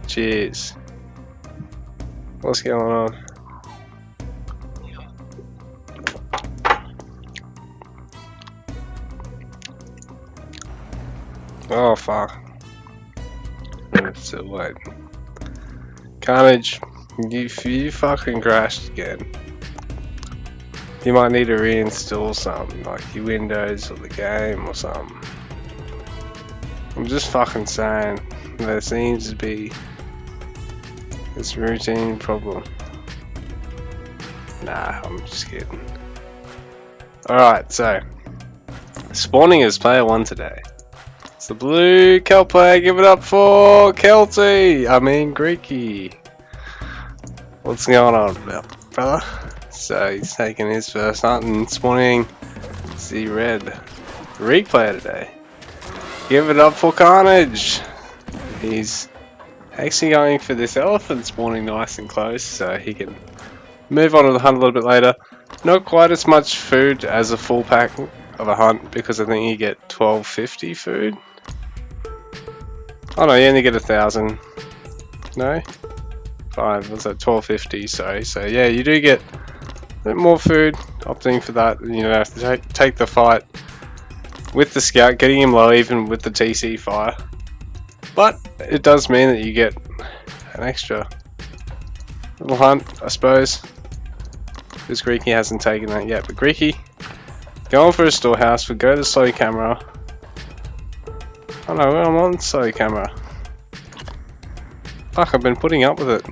Jeez. What's going on? Oh fuck. Still waiting. Carnage, you fucking crashed again. You might need to reinstall something, like your Windows or the game or something. I'm just fucking saying, there seems to be this routine problem. Nah, I'm just kidding. Alright, so spawning is player 1 today. It's the blue Kel player. Give it up for Kelty! I mean Greeky. What's going on, brother? So he's taking his first hunt and spawning the red replayer today. Give it up for Carnage! He's actually going for this elephant spawning nice and close so he can move on to the hunt a little bit later. Not quite as much food as a full pack of a hunt because I think you get 1250 food. Oh no, you only get 1,000. No? 5, what's that? 1250, sorry. So yeah, you do get a bit more food, opting for that. You know, have to take the fight with the scout, getting him low even with the TC fire. But it does mean that you get an extra little hunt, I suppose. Because Greeky hasn't taken that yet. But Greeky, going for a storehouse, we'll go to slow camera. Oh no, I'm on slow camera. Fuck, I've been putting up with it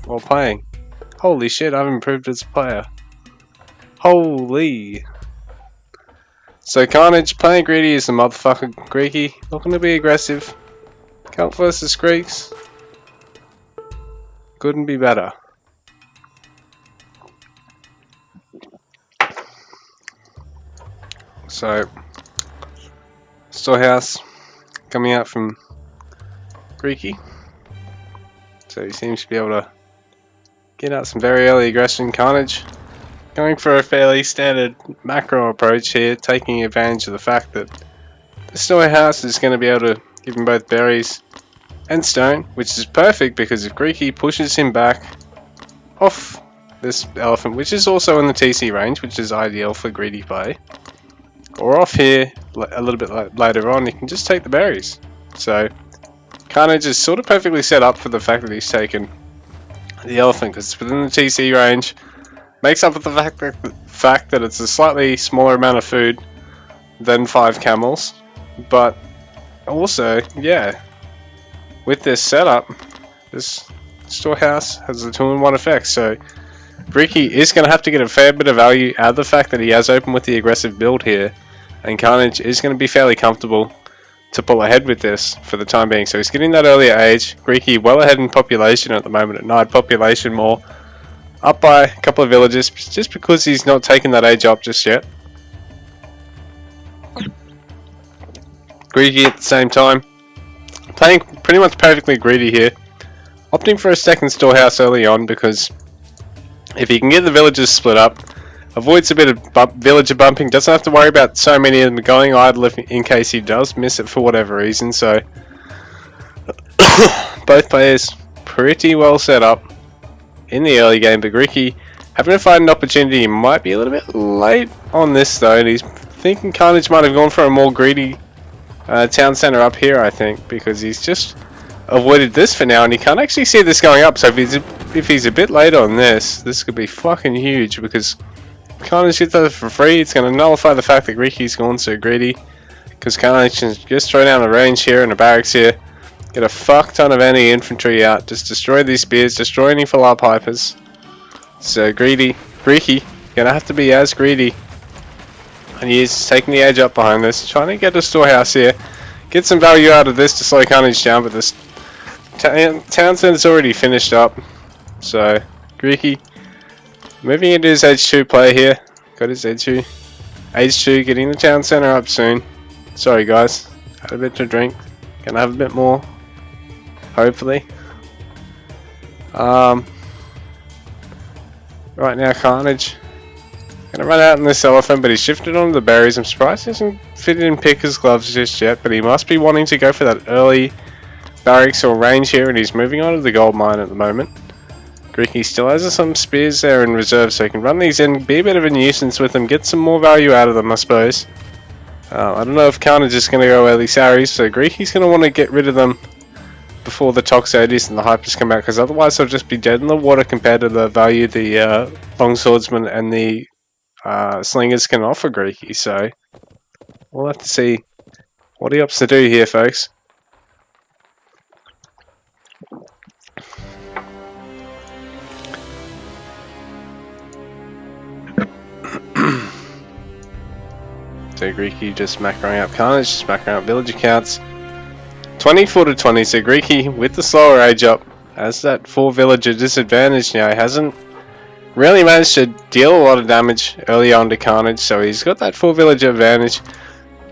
while playing. Holy shit, I've improved as a player. Holy. So Carnage, playing greedy is the motherfucker. Greeky, not going to be aggressive. Kelp versus Greeks. Couldn't be better. So, storehouse coming out from Greeky. So he seems to be able to get out some very early aggression. Carnage going for a fairly standard macro approach here, taking advantage of the fact that the storehouse is going to be able to give him both berries and stone, which is perfect because if Greeky pushes him back off this elephant, which is also in the TC range, which is ideal for greedy play, or off here a little bit later on, he can just take the berries. So Carnage is sort of perfectly set up for the fact that he's taken the elephant because it's within the TC range. Makes up for the fact that it's a slightly smaller amount of food than 5 camels, but also, yeah, with this setup, this storehouse has a 2-in-1 effect. So Greeky is going to have to get a fair bit of value out of the fact that he has opened with the aggressive build here, and Carnage is going to be fairly comfortable to pull ahead with this for the time being. So he's getting that earlier age. Greeky well ahead in population at the moment at 9 population more, up by a couple of villages just because he's not taken that age up just yet. Greeky at the same time playing pretty much perfectly greedy here, opting for a second storehouse early on because if he can get the villagers split up, avoids a bit of villager bumping, doesn't have to worry about so many of them going idle in case he does miss it for whatever reason. So both players pretty well set up in the early game, but Greeky having to find an opportunity. He might be a little bit late on this though, and he's thinking Carnage might have gone for a more greedy town center up here, I think, because he's just avoided this for now, and he can't actually see this going up. So if he's a bit late on this could be fucking huge because Carnage gets that for free. It's going to nullify the fact that Greeky's gone so greedy because Carnage can just throw down a range here and a barracks here, get a fuck ton of anti-infantry out, just destroy these spears, destroy any full-up pipers. So Greeky gonna have to be as greedy, and he's taking the edge up behind this, trying to get a storehouse here, get some value out of this to slow Carnage down, but this town center's already finished up. So Greeky moving into his H2 play here, got his H2 getting the town center up soon. Sorry guys, had a bit to drink, gonna have a bit more, hopefully. Right now Carnage gonna run out in this elephant, but he's shifted onto the berries. I'm surprised he hasn't fitted in Picker's gloves just yet, but he must be wanting to go for that early barracks or range here, and he's moving on to the gold mine at the moment. Greeky still has some spears there in reserve, so he can run these in, be a bit of a nuisance with them, get some more value out of them, I suppose. I don't know if Carnage is going to go early Saris, so Greeky's going to want to get rid of them before the Toxotes and the Hypers come out, because otherwise they'll just be dead in the water compared to the value the Long Swordsman and the Slingers can offer Greeky, so we'll have to see what he opts to do here, folks. So Greeky just macroing out Carnage, just macroing out village accounts. 24 to 20, so Greeky with the slower age up has that 4 villager disadvantage now. He hasn't really managed to deal a lot of damage early on to Carnage, so he's got that 4 villager advantage.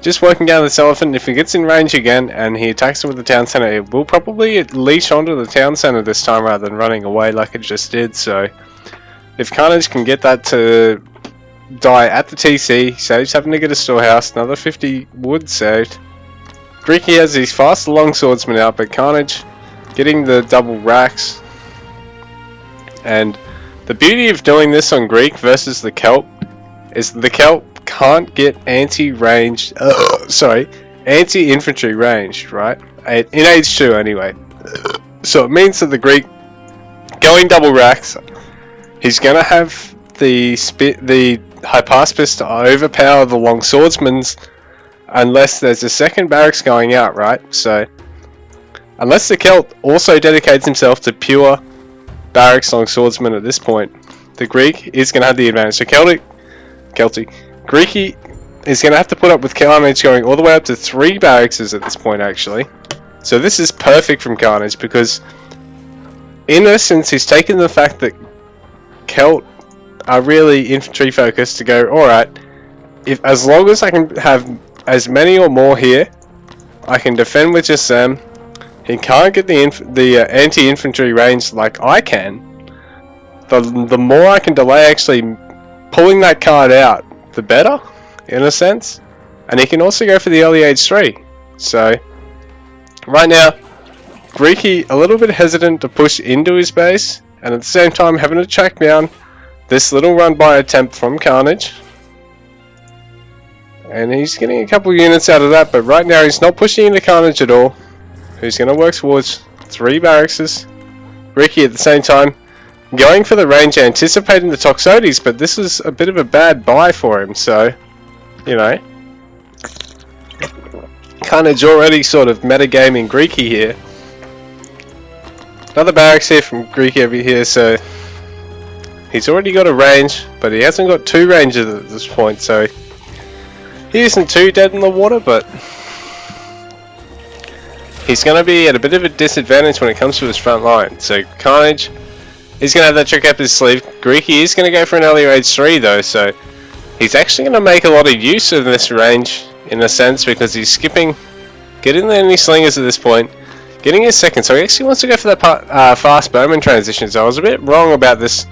Just working down this elephant. If he gets in range again and he attacks it with the town center, it will probably leash onto the town center this time rather than running away like it just did. So if Carnage can get that to die at the TC, saves having to get a storehouse, another 50 wood saved. Greeky has his fast long swordsman out, but Carnage getting the double racks. And the beauty of doing this on Greek versus the Celt is the Celt can't get anti-infantry range, right? In age 2 anyway. So it means that the Greek going double racks, he's gonna have the Hypaspis to overpower the long swordsman's unless there's a second barracks going out, right? So unless the Celt also dedicates himself to pure barracks long swordsman at this point, the Greek is going to have the advantage. So Greeky is going to have to put up with Carnage going all the way up to 3 barracks at this point, actually. So this is perfect from Carnage because in essence he's taken the fact that Celt are really infantry focused to go, alright, as long as I can have as many or more here, I can defend with just them. He can't get the anti-infantry range like I can. The more I can delay actually pulling that card out, the better, in a sense. And he can also go for the early age 3. So, right now, Greeky a little bit hesitant to push into his base, and at the same time having to track down this little run by attempt from Carnage. And he's getting a couple units out of that, but right now he's not pushing into Carnage at all. He's going to work towards 3 barracks. Greeky at the same time going for the range, anticipating the Toxotes, but this is a bit of a bad buy for him, so, you know. Carnage already sort of metagaming Greeky here. Another barracks here from Greeky over here, so he's already got a range, but he hasn't got 2 ranges at this point, so he isn't too dead in the water, but he's going to be at a bit of a disadvantage when it comes to his front line. So Carnage is going to have that trick up his sleeve. Greeky is going to go for an earlier age 3 though, so he's actually going to make a lot of use of this range in a sense because he's skipping getting any slingers at this point, getting his second, so he actually wants to go for that fast bowman transition. So I was a bit wrong about this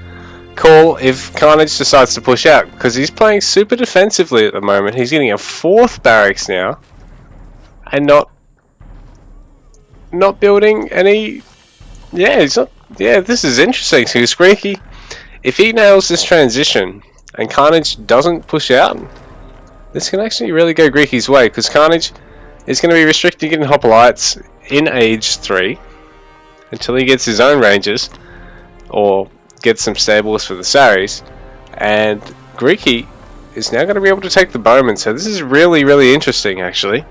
call if Carnage decides to push out because he's playing super defensively at the moment. He's getting a 4th barracks now and not building any. Yeah, he's not. Yeah, this is interesting. So Greeky, if he nails this transition and Carnage doesn't push out, this can actually really go Greeky's way because Carnage is going to be restricted getting hoplites in age 3 until he gets his own ranges or get some stables for the Saris, and Greeky is now going to be able to take the bowman. So this is really, really interesting actually.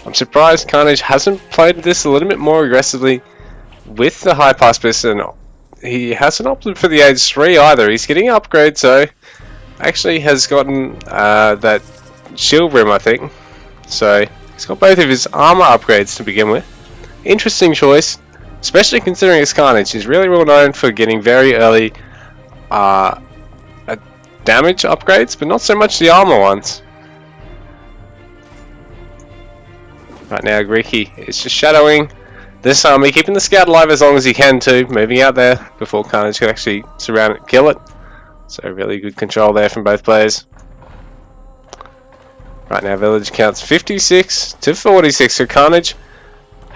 I'm surprised Carnage hasn't played this a little bit more aggressively with the Hypaspis, and he hasn't opted for the age 3 either. He's getting upgrades, so actually has gotten that shield rim, I think. So he's got both of his armor upgrades to begin with. Interesting choice, especially considering it's Carnage. He's really well known for getting very early damage upgrades, but not so much the armor ones. Right now Greeky is just shadowing this army, keeping the scout alive as long as he can too, moving out there before Carnage can actually surround it and kill it. So really good control there from both players. Right now village counts 56 to 46, so Carnage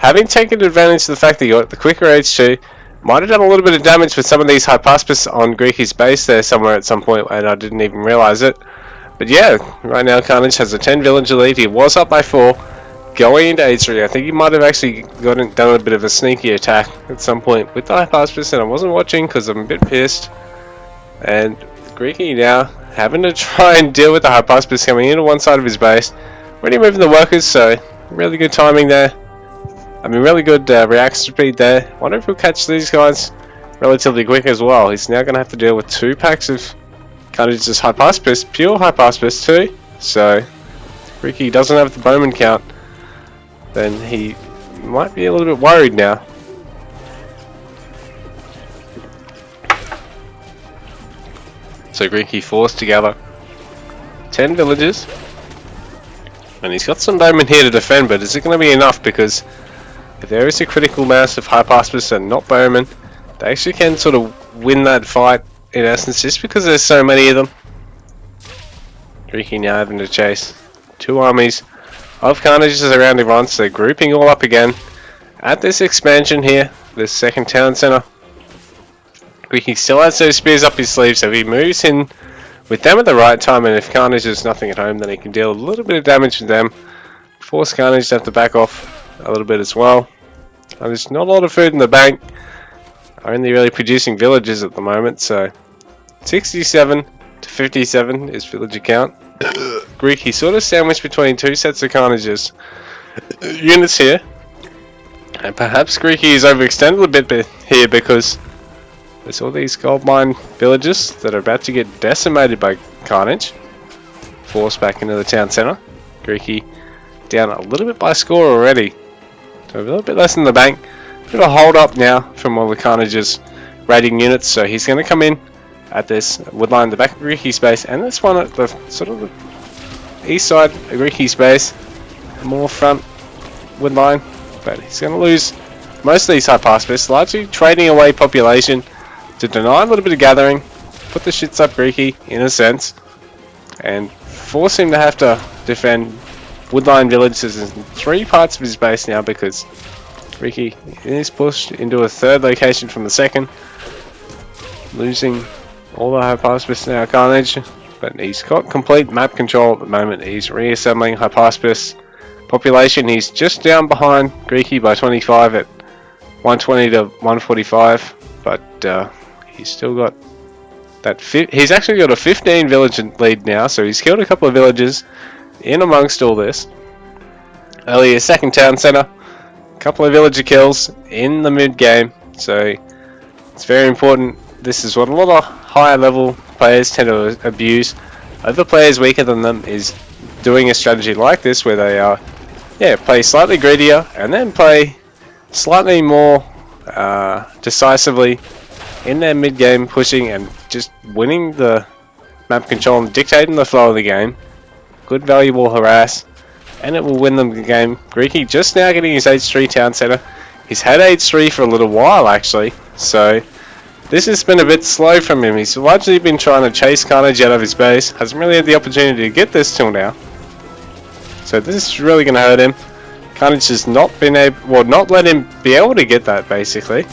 having taken advantage of the fact that you got the quicker H2, might have done a little bit of damage with some of these hypospis on Greeky's base there somewhere at some point, and I didn't even realise it. But yeah, right now Carnage has a 10 villager lead. He was up by 4, going into H3. I think he might have actually done a bit of a sneaky attack at some point with the hypospis, and I wasn't watching because I'm a bit pissed. And Greeky now having to try and deal with the hypospis coming into one side of his base. Already moving the workers, so really good timing there. I mean, really good reaction speed there. Wonder if he'll catch these guys relatively quick as well. He's now going to have to deal with 2 packs of Carnage's hypospis, pure hypospis too. So, if Greeky doesn't have the bowman count, then he might be a little bit worried now. So Greeky forced together 10 villagers. And he's got some bowmen here to defend, but is it going to be enough? Because if there is a critical mass of hypospis and not bowmen, they actually can sort of win that fight in essence, just because there's so many of them. Greeky now having to chase 2 armies of Carnages around everyone, so they're grouping all up again at this expansion here, this second town centre. Greeky still has those spears up his sleeve, so he moves in with them at the right time, and if Carnage has nothing at home, then he can deal a little bit of damage with them. Force Carnage to have to back off a little bit as well. And there's not a lot of food in the bank. Only really producing villagers at the moment, so 67 to 57 is villager count. Greeky sort of sandwiched between 2 sets of Carnages units here. And perhaps Greeky is overextended a bit here because there's all these gold mine villages that are about to get decimated by Carnage. Forced back into the town centre. Greeky down a little bit by score already. So a little bit less in the bank. Bit of a hold up now from all the Carnage's raiding units. So he's going to come in at this woodline, the back of Greeky's base, and this one at the sort of the east side of Greeky's base. More front woodline. But he's going to lose most of these hypospis, largely trading away population to deny a little bit of gathering, put the shits up Greeky in a sense, and force him to have to defend woodline villages in 3 parts of his base now, because Greeky is pushed into a 3rd location from the 2nd, losing all the hypospis now Carnage, but he's got complete map control at the moment. He's reassembling hypospis population. He's just down behind Greeky by 25 at 120 to 145, but he's still got that. He's actually got a 15 village lead now, so he's killed a couple of villagers in amongst all this. Earlier, 2nd town centre, a couple of villager kills in the mid game, so it's very important. This is what a lot of higher level players tend to abuse over players weaker than them, is doing a strategy like this where they are, play slightly greedier and then play slightly more decisively in their mid game, pushing and just winning the map control and dictating the flow of the game. Good valuable harass, and it will win them the game. Greeky just now getting his H3 town centre. He's had H3 for a little while actually, so this has been a bit slow from him. He's largely been trying to chase Carnage out of his base. Hasn't really had the opportunity to get this till now. So this is really going to hurt him. Carnage has not been able, well, not let him be able to get that basically.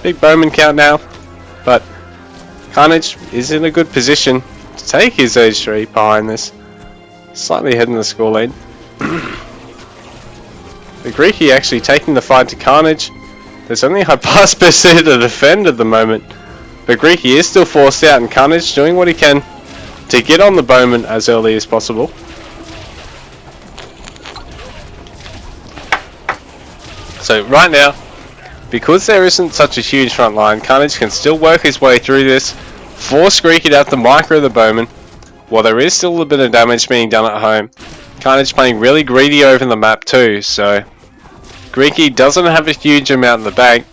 Big bowman count now, but Carnage is in a good position to take his H3 behind this. Slightly ahead in the score lead. The Greeky actually taking the fight to Carnage. There's only hypospis here to defend at the moment, but Greeky is still forced out, and Carnage doing what he can to get on the bowman as early as possible. So right now, because there isn't such a huge front line, Carnage can still work his way through this, force Greeky to have to micro the bowman, while there is still a bit of damage being done at home. Carnage playing really greedy over the map too, so Greeky doesn't have a huge amount in the bank,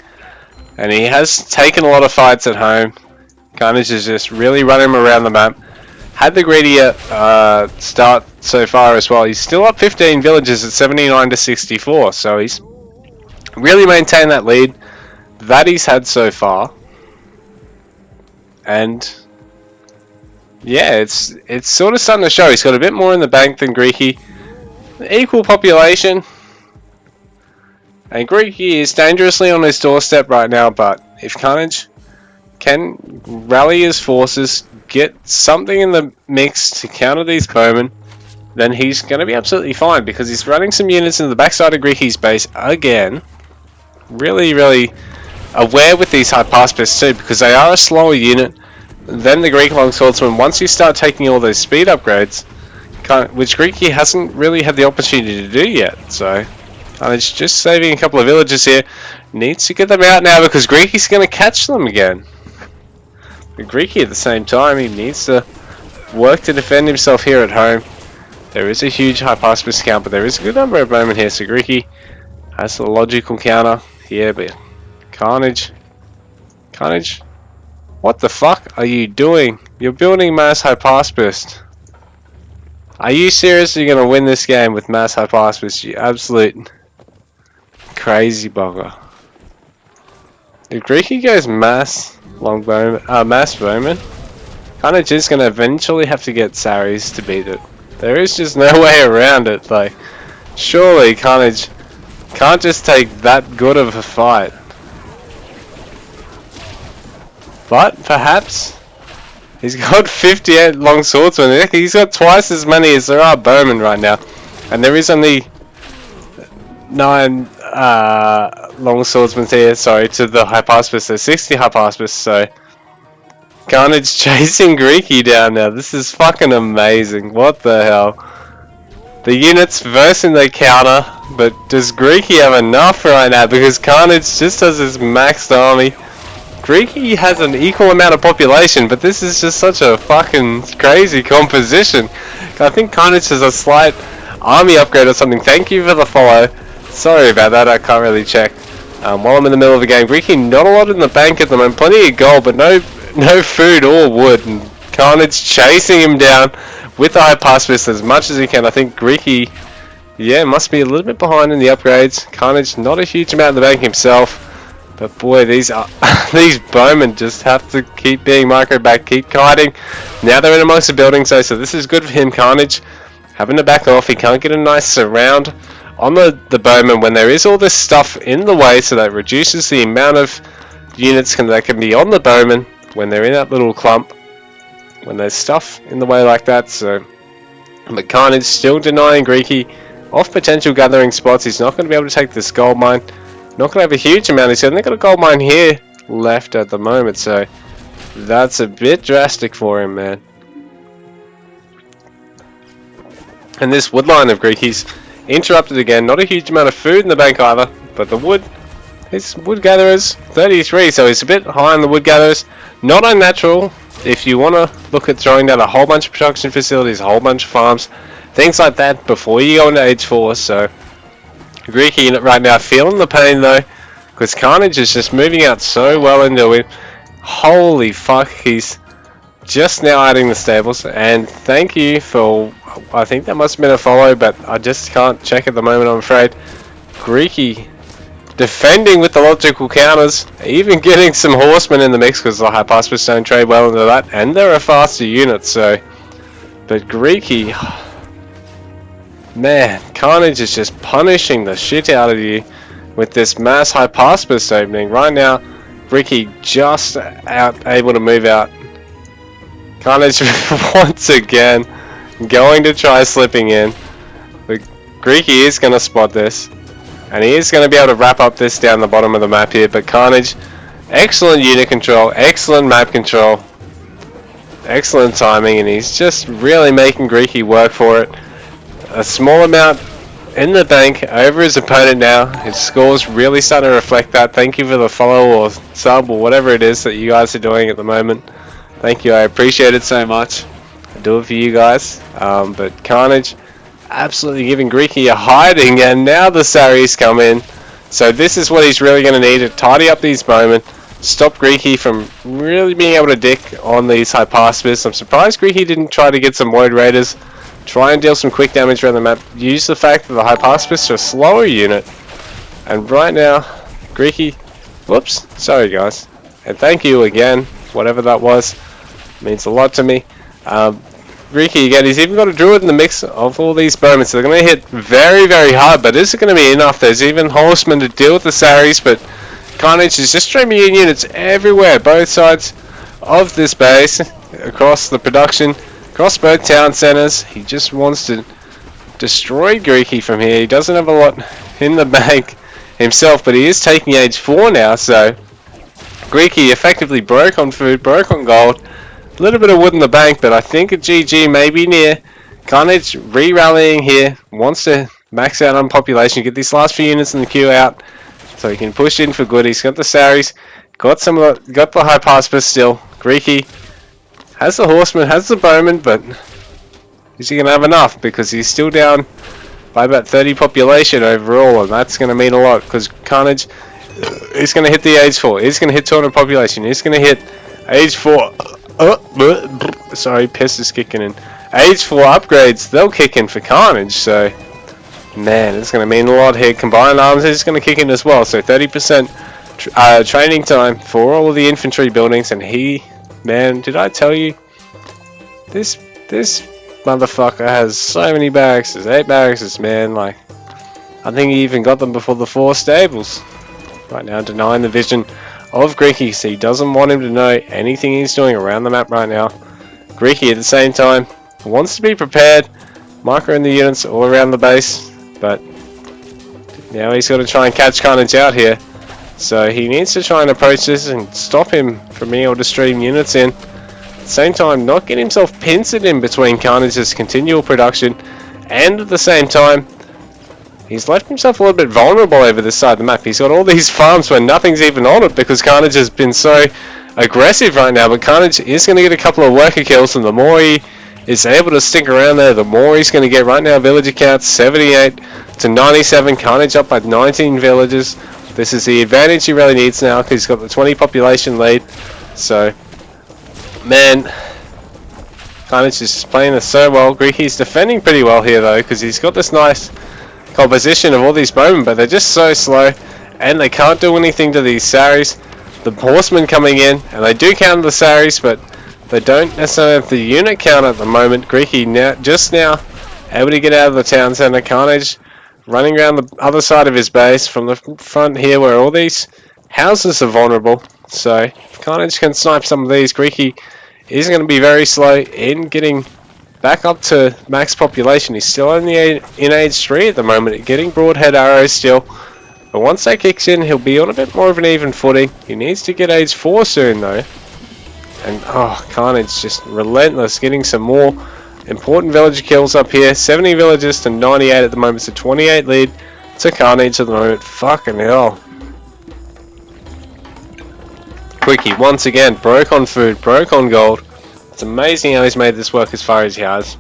and he has taken a lot of fights at home. Carnage is just really running him around the map. Had the greedier start so far as well. He's still up 15 villages at 79 to 64, so he's really maintained that lead that he's had so far. And yeah, it's sort of starting to show. He's got a bit more in the bank than Greeky. Equal population. And Greeky is dangerously on his doorstep right now, but if Carnage can rally his forces, get something in the mix to counter these bowmen, then he's going to be absolutely fine, because he's running some units into the backside of Greeky's base again. Really, really aware with these Hypaspis too, because they are a slower unit than the Greek longswordsman. Once you start taking all those speed upgrades, which Greeky hasn't really had the opportunity to do yet, so it's just saving a couple of villages here. Needs to get them out now, because Greeky's going to catch them again. But Greeky at the same time, he needs to work to defend himself here at home. There is a huge Hypaspis count, but there is a good number of bowmen here, so Greeky has the logical counter here, but Carnage, what the fuck are you doing? You're building mass Hypaspis. Are you seriously going to win this game with mass Hypaspis, you absolute crazy bugger? If Greeky goes mass mass bowman, Carnage is going to eventually have to get Saris to beat it. There is just no way around it. Like, surely Carnage can't just take that good of a fight. But perhaps he's got 58 long swordsmen. He's got twice as many as there are bowmen right now, and there is only 9 long swordsmen here. Sorry, to the Hypaspis, so 60 Hypaspis. So Carnage chasing Greeky down now. This is fucking amazing. What the hell? The units versing the counter, but does Greeky have enough right now? Because Carnage just has his maxed army. Greeky has an equal amount of population, but this is just such a fucking crazy composition. I think Carnage has a slight army upgrade or something. Thank you for the follow. Sorry about that, I can't really check. While I'm in the middle of the game, Greeky not a lot in the bank at the moment. Plenty of gold, but no food or wood. And Carnage chasing him down with the Hypaspis as much as he can. I think Greeky, yeah, must be a little bit behind in the upgrades. Carnage not a huge amount in the bank himself. But boy, these bowmen just have to keep being micro-backed, keep kiting. Now they're in amongst the buildings though, so this is good for him. Carnage having to back off. He can't get a nice surround on the bowmen when there is all this stuff in the way, so that reduces the amount of units that can be on the bowmen when they're in that little clump. When there's stuff in the way like that, so... But Carnage still denying Greeky off potential gathering spots. He's not going to be able to take this gold mine. Not going to have a huge amount. He's only got a gold mine here left at the moment, so that's a bit drastic for him, man. And this wood line of Greeky's interrupted again. Not a huge amount of food in the bank either, but the wood, his wood gatherers 33, so he's a bit high on the wood gatherers. Not unnatural if you want to look at throwing down a whole bunch of production facilities, a whole bunch of farms, things like that before you go into Age 4. So Greeky right now feeling the pain though, because Carnage is just moving out so well into it. Holy fuck, he's just now adding the stables, and thank you for, I think that must have been a follow, but I just can't check at the moment, I'm afraid. Greeky defending with the logical counters, even getting some horsemen in the mix, because the Hypaspis don't trade well into that, and they're a faster unit, so... But Greeky... Man, Carnage is just punishing the shit out of you with this mass Hypaspis opening. Right now, Greeky just able to move out. Carnage once again going to try slipping in. But Greeky is going to spot this. And he is going to be able to wrap up this down the bottom of the map here. But Carnage, excellent unit control, excellent map control, excellent timing. And he's just really making Greeky work for it. A small amount in the bank over his opponent now. His scores really starting to reflect that. Thank you for the follow or sub or whatever it is that you guys are doing at the moment. Thank you, I appreciate it so much. I do it for you guys. But Carnage absolutely giving Greeky a hiding, and now the Saris come in. So this is what he's really going to need to tidy up these bowmen. Stop Greeky from really being able to dick on these Hypaspis. I'm surprised Greeky didn't try to get some Void Raiders. Try and deal some quick damage around the map. Use the fact that the Hypaspis are a slower unit. And right now, Greeky... Whoops, sorry guys. And thank you again, whatever that was. Means a lot to me. Greeky again, he's even got a druid in the mix of all these bowmen, so they're going to hit very, very hard, but is it going to be enough? There's even horsemen to deal with the Saris, but Carnage is just streaming in units everywhere, both sides of this base, across the production, across both town centers. He just wants to destroy Greeky from here. He doesn't have a lot in the bank himself, but he is taking age 4 now, so Greeky effectively broke on food, broke on gold. A little bit of wood in the bank, but I think a GG may be near. Carnage re-rallying here, wants to max out on population, get these last few units in the queue out, so he can push in for good. He's got the Saris, got the high pass still. Greeky has the horseman, has the bowman, but is he going to have enough? Because he's still down by about 30 population overall, and that's going to mean a lot, because Carnage is going to hit the age 4, he's going to hit 200 population, he's going to hit age 4. Sorry, piss is kicking in. Age 4 upgrades, they'll kick in for Carnage, so man, it's going to mean a lot here. Combined arms is going to kick in as well, so 30% training time for all of the infantry buildings. And he, man, did I tell you, this motherfucker has so many barracks. There's 8 barracks, man. Like, I think he even got them before the 4 stables. Right now, denying the vision of Greeky, so he doesn't want him to know anything he's doing around the map right now. Greeky at the same time wants to be prepared, microing the units all around the base, but now he's got to try and catch Carnage out here. So he needs to try and approach this and stop him from being able to stream units in. At the same time, not get himself pincered in between Carnage's continual production, and at the same time, he's left himself a little bit vulnerable over this side of the map. He's got all these farms where nothing's even on it because Carnage has been so aggressive right now, but Carnage is going to get a couple of worker kills, and the more he is able to stick around there, the more he's going to get. Right now, villager count 78 to 97, Carnage up by 19 villagers. This is the advantage he really needs now because he's got the 20 population lead. So, man, Carnage is just playing this so well. Greeky's defending pretty well here though, because he's got this nice composition of all these bowmen, but they're just so slow and they can't do anything to these Saris. The horsemen coming in, and they do counter the Saris, but they don't necessarily have the unit count at the moment. Greeky just now able to get out of the town centre. Carnage running around the other side of his base from the front here where all these houses are vulnerable. So if Carnage can snipe some of these, Greeky is going to be very slow in getting back up to max population. He's still only in age 3 at the moment, getting broadhead arrows still. But once that kicks in, he'll be on a bit more of an even footing. He needs to get age 4 soon though. And oh, Carnage just relentless, getting some more important villager kills up here. 70 villagers to 98 at the moment, so 28 lead to Carnage at the moment. Fucking hell. Greeky once again broke on food, broke on gold. It's amazing how he's made this work as far as he has.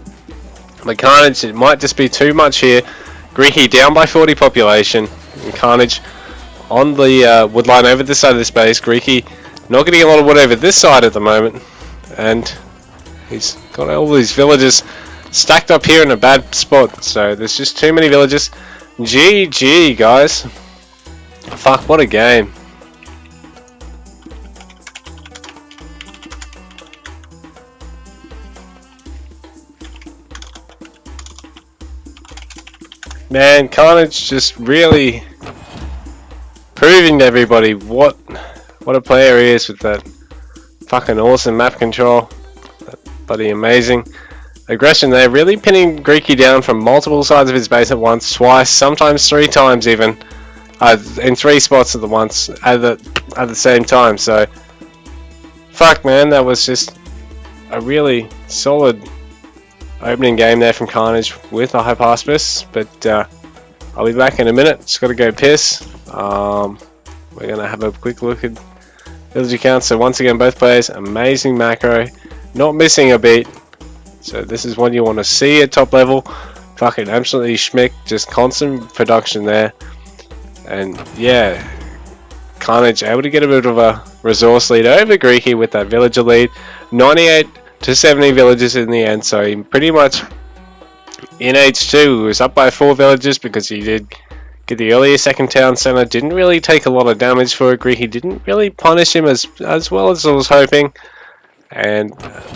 But Carnage, it might just be too much here. Greeky down by 40 population. And Carnage on the wood line over this side of this base. Greeky not getting a lot of wood over this side at the moment. And he's got all these villagers stacked up here in a bad spot. So there's just too many villagers. GG, guys. Fuck, what a game. Man, Carnage just really proving to everybody what a player he is with that fucking awesome map control. That bloody amazing aggression there, really pinning Greeky down from multiple sides of his base at once, twice, sometimes 3 times even, in 3 spots at the same time. So, fuck man, that was just a really solid opening game there from Carnage with a Hypaspis, but I'll be back in a minute. Just got to go piss. We're going to have a quick look at villager count. So once again, both players, amazing macro, not missing a beat. So this is what you want to see at top level. Fucking absolutely schmick, just constant production there. And yeah, Carnage able to get a bit of a resource lead over Greeky with that villager lead. 98 to 70 villagers in the end, so he pretty much in H2 was up by 4 villagers because he did get the earlier second town centre. Didn't really take a lot of damage for it. Greeky didn't really punish him as well as I was hoping. and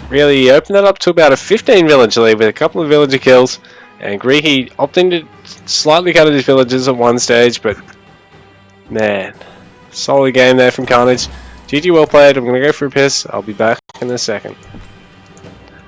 really opened that up to about a 15 villager lead with a couple of villager kills. And Greeky opting to slightly cut his villagers at one stage, but man, solid game there from Carnage. GG, well played. I'm going to go for a piss. I'll be back in a second.